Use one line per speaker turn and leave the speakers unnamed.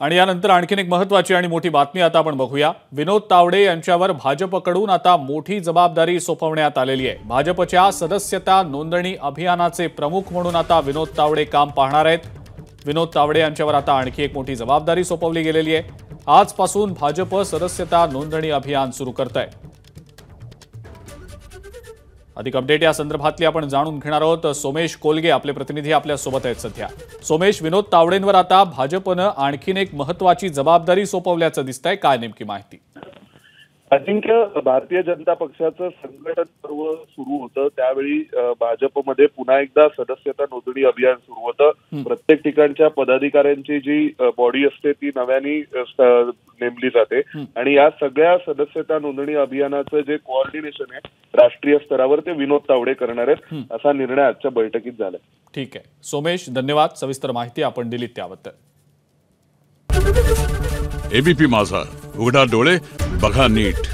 आणि यानंतर आणखीन एक महत्त्वाची आणि मोठी बातमी आता आपण बघूया। विनोद तावडे यांच्यावर भाजपकडून आता मोठी जबाबदारी सोपवण्यात आलेली आहे। भाजपच्या सदस्यता नोंदणी अभियानाचे प्रमुख म्हणून आता विनोद तावडे काम पाहणार आहेत। विनोद तावडे यांच्यावर आता आणखी एक मोठी जबाबदारी सोपवली गेलेली आहे। आजपासून भाजप सदस्यता नोंदणी अभियान सुरू करत आहे। अधिक अपडेट या संदर्भातली आपण जाणून घेणार आहोत। सोमेश कोलगे आपले प्रतिनिधी आपल्या सोबत आहेत सध्या। सोमेश, विनोद तावडेंवर आता भाजपनं आणखीन एक महत्त्वाची जबाबदारी सोपवल्याचं दिसतंय, काय नेमकी माहिती?
अजिंक्य, भारतीय जनता पक्षाचं संघटन पर्व सुरू होतं त्यावेळी भाजपमध्ये पुन्हा एकदा सदस्यता नोंदणी अभियान सुरू होतं। प्रत्येक ठिकाणच्या पदाधिकाऱ्यांची जी बॉडी असते ती नव्याने नेमली जाते आणि या सगळ्या सदस्यता नोंदणी अभियानाचं जे कोऑर्डिनेशन आहे राष्ट्रीय स्तरावर ते विनोद तावडे करणार आहेत, असा निर्णय आजच्या बैठकीत झाला।
ठीक आहे सोमेश, धन्यवाद। सविस्तर माहिती आपण दिलीत त्याबद्दल।
एबीपी माझा, उघडा डोळे बघा नीट।